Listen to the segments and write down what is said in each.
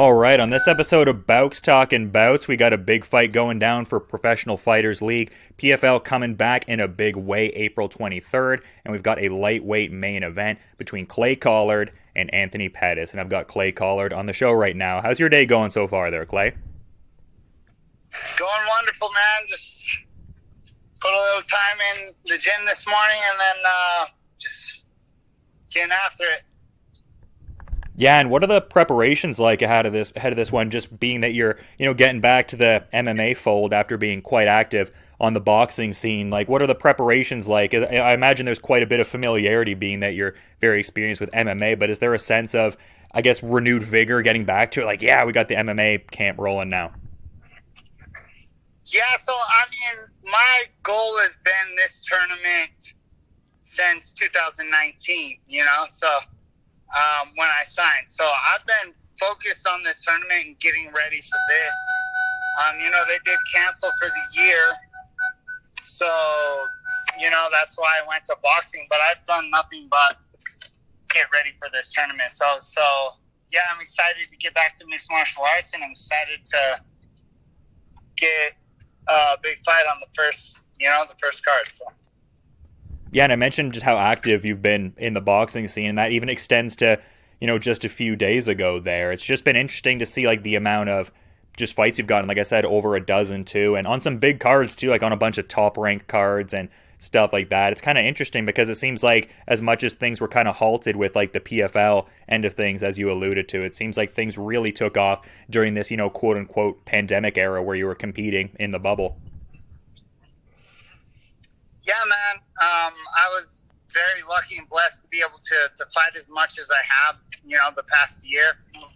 All right, on this episode of Bowks Talking Bouts, we got a big fight going down for Professional Fighters League. PFL coming back in a big way April 23rd, and we've got a lightweight main event between Clay Collard and Anthony Pettis. And I've got Clay Collard on the show right now. How's your day going so far there, Clay? Going wonderful, man. Just put a little time in the gym this morning and then just getting after it. Yeah, and what are the preparations like ahead of this one? Just being that you're, getting back to the MMA fold after being quite active on the boxing scene. Like, what are the preparations like? I imagine there's quite a bit of familiarity, being that you're very experienced with MMA. But is there a sense of, I guess, renewed vigor getting back to it? Like, yeah, we got the MMA camp rolling now. Yeah, so I mean, my goal has been this tournament since 2019. So. When I signed. So I've been focused on this tournament and getting ready for this. They did cancel for the year. So, that's why I went to boxing. But I've done nothing but get ready for this tournament. So yeah, I'm excited to get back to mixed martial arts, and I'm excited to get a big fight on the first card. So. Yeah, and I mentioned just how active you've been in the boxing scene, and that even extends to, just a few days ago there. It's just been interesting to see, like, the amount of just fights you've gotten, like I said, over a dozen, too, and on some big cards, too, like on a bunch of top-ranked cards and stuff like that. It's kind of interesting because it seems like as much as things were kind of halted with, like, the PFL end of things, as you alluded to, it seems like things really took off during this, quote-unquote pandemic era where you were competing in the bubble. Yeah, man. I was very lucky and blessed to be able to fight as much as I have, the past year. And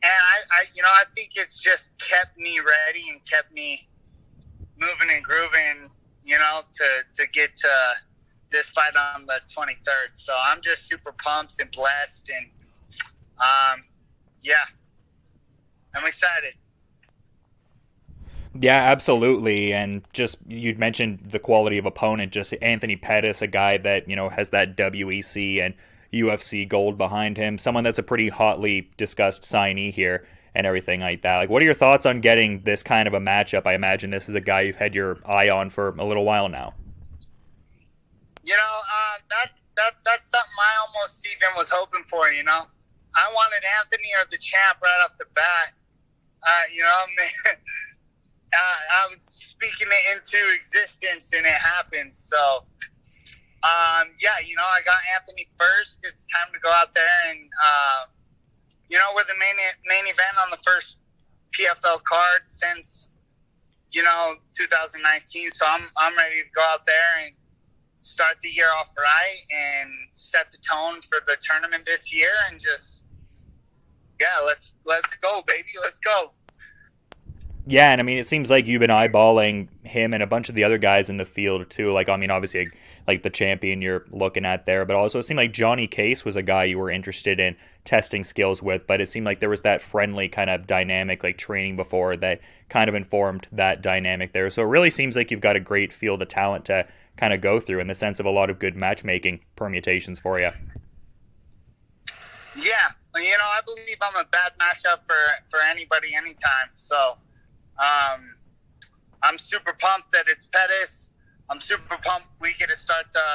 I think it's just kept me ready and kept me moving and grooving, to get to this fight on the 23rd. So I'm just super pumped and blessed, and yeah, I'm excited. Yeah, absolutely. And just, you'd mentioned the quality of opponent, just Anthony Pettis, a guy that, has that WEC and UFC gold behind him, someone that's a pretty hotly discussed signee here and everything like that. Like, what are your thoughts on getting this kind of a matchup? I imagine this is a guy you've had your eye on for a little while now. That's something I almost even was hoping for, I wanted Anthony or the champ right off the bat. I was speaking it into existence, and it happened. So, I got Anthony first. It's time to go out there and, we're the main event on the first PFL card since, 2019. So I'm ready to go out there and start the year off right and set the tone for the tournament this year, and just, let's go, baby. Let's go. Yeah, and I mean, it seems like you've been eyeballing him and a bunch of the other guys in the field, too. Like, I mean, obviously, like the champion you're looking at there, but also it seemed like Johnny Case was a guy you were interested in testing skills with, but it seemed like there was that friendly kind of dynamic, like training before, that kind of informed that dynamic there. So it really seems like you've got a great field of talent to kind of go through in the sense of a lot of good matchmaking permutations for you. Yeah, I believe I'm a bad matchup for anybody, anytime. So, I'm super pumped that it's Pettis. I'm super pumped we get to start the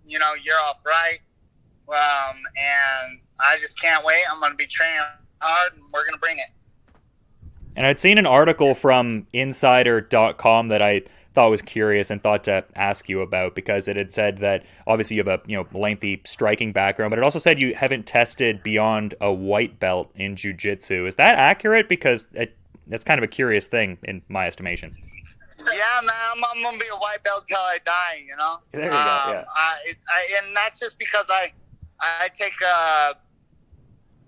year off right. And I just can't wait. I'm going to be training hard, and we're going to bring it. And I'd seen an article from Insider.com that I thought was curious and thought to ask you about, because it had said that obviously you have a lengthy striking background, but it also said you haven't tested beyond a white belt in jiu-jitsu. Is that accurate? Because that's kind of a curious thing in my estimation. Yeah, man, I'm gonna be a white belt till I die. There you go. Yeah. And that's just because I take a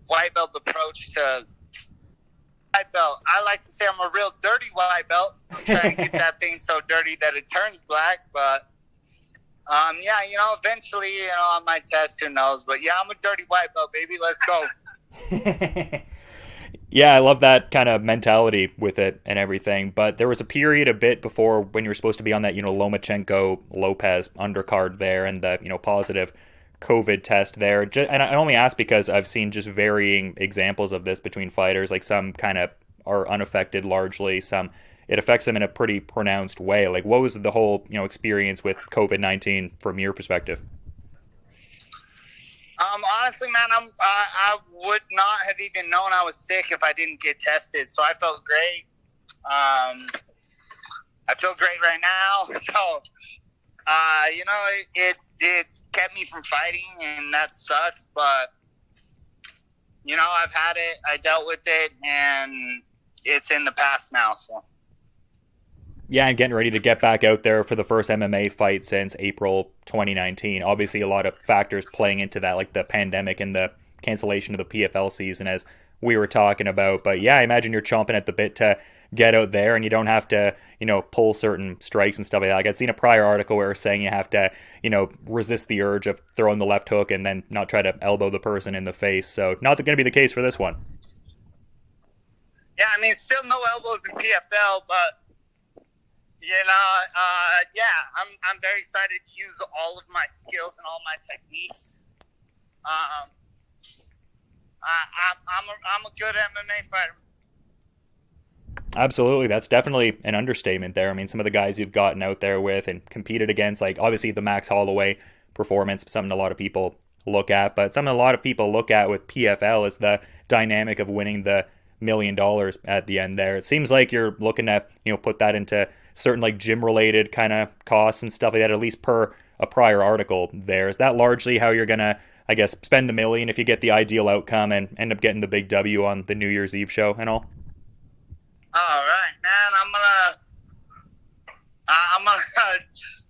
white belt approach to white belt. I like to say I'm a real dirty white belt. I'm trying to get that thing so dirty that it turns black. But eventually, I might test. Who knows? But yeah, I'm a dirty white belt, baby. Let's go. Yeah, I love that kind of mentality with it and everything. But there was a period a bit before when you were supposed to be on that, Lomachenko Lopez undercard there, and the, positive COVID test there. And I only ask because I've seen just varying examples of this between fighters. Like some kind of are unaffected largely, some it affects them in a pretty pronounced way. Like what was the whole experience with COVID-19 from your perspective? Honestly, man, I would not have even known I was sick if I didn't get tested. So I felt great. I feel great right now. So, it kept me from fighting, and that sucks. But, I've had it. I dealt with it, and it's in the past now. So. Yeah, and getting ready to get back out there for the first MMA fight since April 2019. Obviously, a lot of factors playing into that, like the pandemic and the cancellation of the PFL season, as we were talking about. But yeah, I imagine you're chomping at the bit to get out there, and you don't have to, pull certain strikes and stuff like that. Like I'd seen a prior article where it was saying you have to, resist the urge of throwing the left hook and then not try to elbow the person in the face. So not going to be the case for this one. Yeah, I mean, still no elbows in PFL, but. I'm very excited to use all of my skills and all my techniques. I'm a good MMA fighter. Absolutely, that's definitely an understatement there. I mean, some of the guys you've gotten out there with and competed against, like obviously the Max Holloway performance, something a lot of people look at, but something a lot of people look at with PFL is the dynamic of winning the $1 million at the end there. It seems like you're looking to, put that into certain like gym related kind of costs and stuff like that, at least per a prior article there. Is that largely how you're going to, I guess, spend the $1 million if you get the ideal outcome and end up getting the big W on the New Year's Eve show and all? All right, man. I'm gonna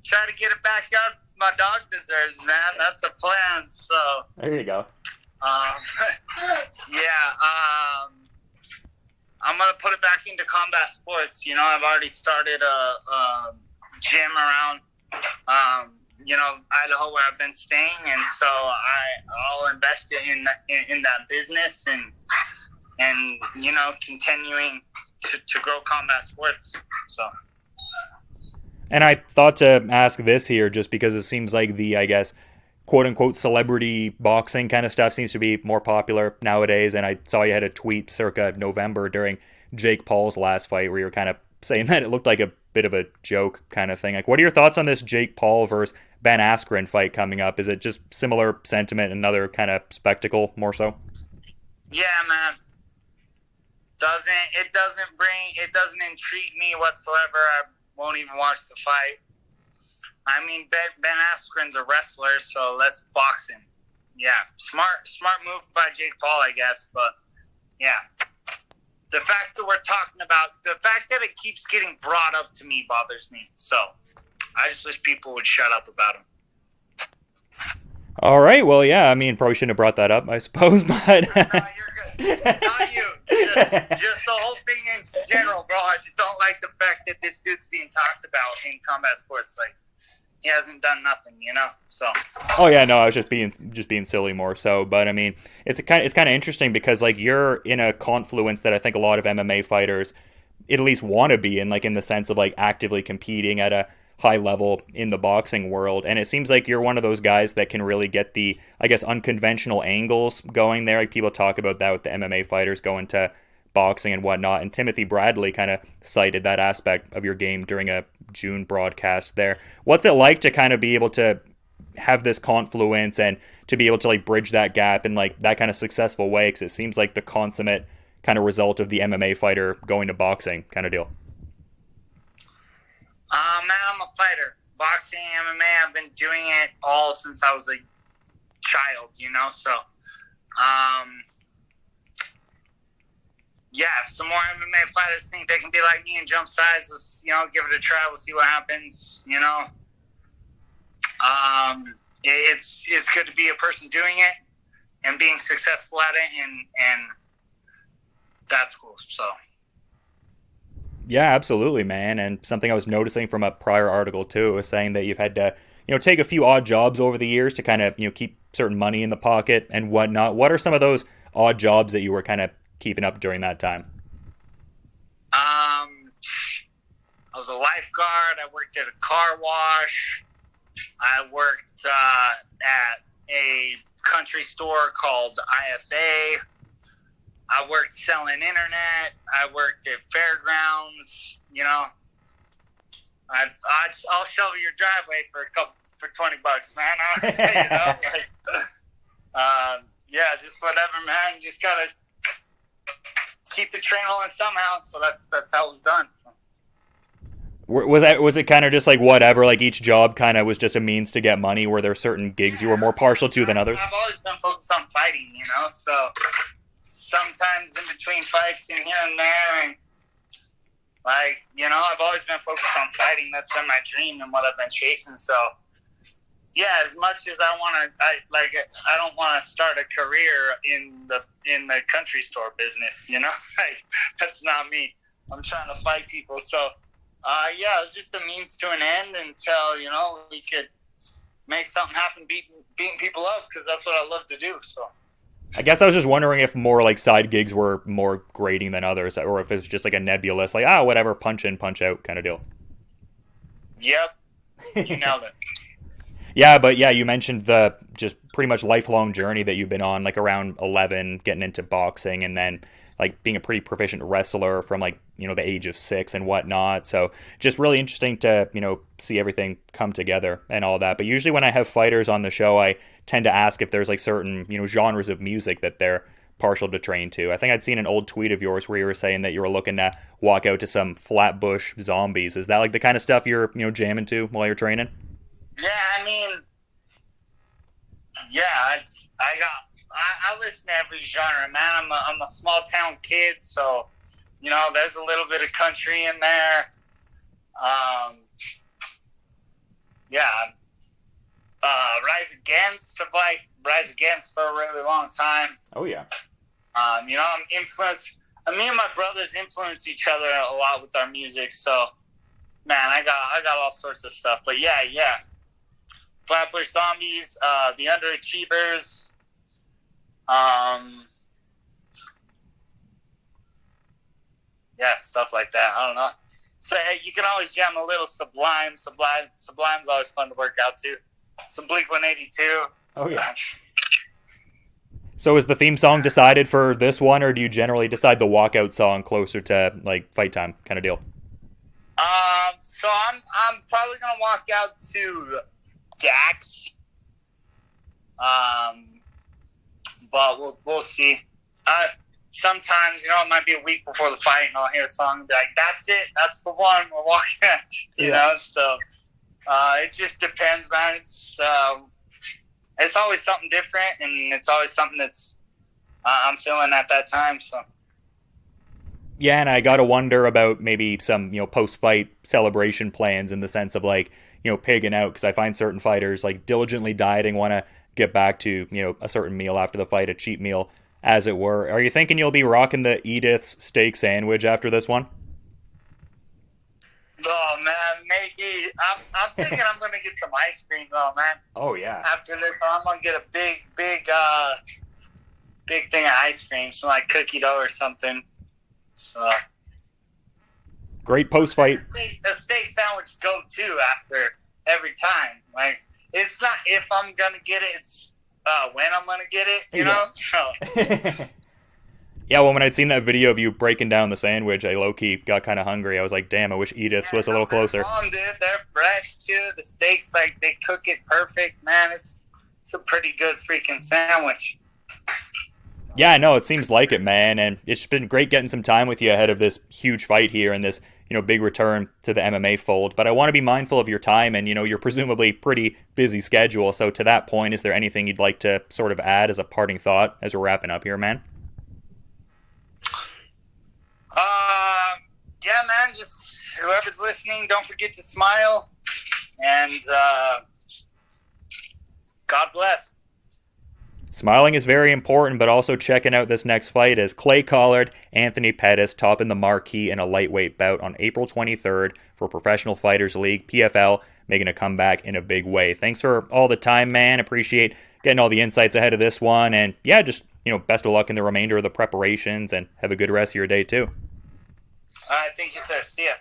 try to get it back out my dog deserves, man. That's the plan. So there you go. I'm going to put it back into combat sports. I've already started a gym around, Idaho where I've been staying. And so I'll invest it in that business and continuing to grow combat sports. So. And I thought to ask this here just because it seems like the, I guess, quote-unquote celebrity boxing kind of stuff seems to be more popular nowadays, and I saw you had a tweet circa November during Jake Paul's last fight where you were kind of saying that it looked like a bit of a joke kind of thing. Like, what are your thoughts on this Jake Paul versus Ben Askren fight coming up? Is it just similar sentiment, another kind of spectacle more so? Yeah, man. It doesn't intrigue me whatsoever. I won't even watch the fight. I mean, Ben Askren's a wrestler, so let's box him. Yeah, smart move by Jake Paul, I guess. But yeah, the fact that it keeps getting brought up to me bothers me. So I just wish people would shut up about him. All right, well, yeah, I mean, probably shouldn't have brought that up, I suppose, but no, you're good. Not you. Just the whole thing in general, bro. I just don't like the fact that this dude's being talked about in combat sports. Like, he hasn't done nothing, So. Oh yeah, no, I was just being silly more so. But I mean, it's kind of interesting because like you're in a confluence that I think a lot of MMA fighters at least want to be in, like in the sense of like actively competing at a high level in the boxing world. And it seems like you're one of those guys that can really get the, I guess, unconventional angles going there. Like people talk about that with the MMA fighters going to boxing and whatnot. And Timothy Bradley kind of cited that aspect of your game during a June broadcast there. What's it like to kind of be able to have this confluence and to be able to like bridge that gap in like that kind of successful way? Because it seems like the consummate kind of result of the MMA fighter going to boxing kind of deal. Man, I'm a fighter. Boxing, MMA, I've been doing it all since I was a child, so yeah, if some more MMA fighters think they can be like me and jump sides, let's, give it a try. We'll see what happens, It's good to be a person doing it and being successful at it, and that's cool, so. Yeah, absolutely, man. And something I was noticing from a prior article, too, was saying that you've had to, take a few odd jobs over the years to kind of, keep certain money in the pocket and whatnot. What are some of those odd jobs that you were kind of keeping up during that time? I was a lifeguard. I worked at a car wash. I worked at a country store called IFA. I worked selling internet. I worked at fairgrounds. You know, I'll shovel your driveway for $20, man. You know, like, yeah, just whatever, man. Just gotta keep the train rolling somehow. So that's how it was done. So. Was it kind of just like whatever, like each job kind of was just a means to get money? Were there certain gigs you were more partial to than others? I've always been focused on fighting, you know, so sometimes in between fights and here and there, and like, you know, I've always been focused on fighting. That's been my dream and what I've been chasing. So yeah, as much as I don't want to start a career in the country store business, you know, like, that's not me. I'm trying to fight people. So yeah, it was just a means to an end until, you know, we could make something happen, beating people up, because that's what I love to do. So I guess I was just wondering if more like side gigs were more grating than others, or if it's just like a nebulous, like, whatever, punch in, punch out kind of deal. Yep, you nailed it. Yeah, but yeah, you mentioned the just pretty much lifelong journey that you've been on, like around 11, getting into boxing, and then like being a pretty proficient wrestler from like, you know, the age of 6 and whatnot. So just really interesting to, you know, see everything come together and all that. But usually when I have fighters on the show, I tend to ask if there's like certain, you know, genres of music that they're partial to train to. I think I'd seen an old tweet of yours where you were saying that you were looking to walk out to some Flatbush Zombies. Is that like the kind of stuff you're, you know, jamming to while you're training? Yeah, I mean, yeah, I listen to every genre, man. I'm a small town kid, so, you know, there's a little bit of country in there. Yeah, Rise Against for a really long time. Oh yeah. You know, I'm influenced. Me and my brothers influence each other a lot with our music. So, man, I got all sorts of stuff. But yeah. Flatbush Zombies, the Underachievers. Yeah, stuff like that. I don't know. So you can always jam a little Sublime. Sublime's always fun to work out to. Some Blink-182. Oh yeah. So is the theme song decided for this one, or do you generally decide the walkout song closer to like fight time kind of deal? So I'm probably gonna walk out to Dax. But we'll see. Sometimes, you know, it might be a week before the fight, and I'll hear a song and be like, "That's it. That's the one we're walking at." You know, so it just depends, man. It's always something different, and it's always something that's I'm feeling at that time. So. Yeah, and I gotta wonder about maybe some, you know, post-fight celebration plans in the sense of like, you know, pigging out, because I find certain fighters like diligently dieting want to get back to, you know, a certain meal after the fight, a cheat meal, as it were. Are you thinking you'll be rocking the Edith's steak sandwich after this one? Oh man, maybe. I'm thinking I'm gonna get some ice cream though, man. Oh yeah. After this, I'm gonna get a big thing of ice cream, some like cookie dough or something. So. Great post-fight. A steak sandwich go to after every time. Like, it's not if I'm gonna get it; it's when I'm gonna get it. You know. So. Yeah, well, when I'd seen that video of you breaking down the sandwich, I low-key got kind of hungry. I was like, damn, I wish Edith's was a little closer. Dude, they're fresh, too. The steaks, like, they cook it perfect, man. It's a pretty good freaking sandwich. Yeah, no, it seems like it, man. And it's been great getting some time with you ahead of this huge fight here and this, you know, big return to the MMA fold. But I want to be mindful of your time and, you know, your presumably pretty busy schedule. So to that point, is there anything you'd like to sort of add as a parting thought as we're wrapping up here, man? Yeah, man, just whoever's listening, don't forget to smile, and God bless. Smiling is very important, but also checking out this next fight as Clay Collard, Anthony Pettis topping the marquee in a lightweight bout on April 23rd for Professional Fighters League, PFL, making a comeback in a big way. Thanks for all the time, man. Appreciate getting all the insights ahead of this one, and yeah, just, you know, best of luck in the remainder of the preparations, and have a good rest of your day, too. All right, thank you, sir. See ya.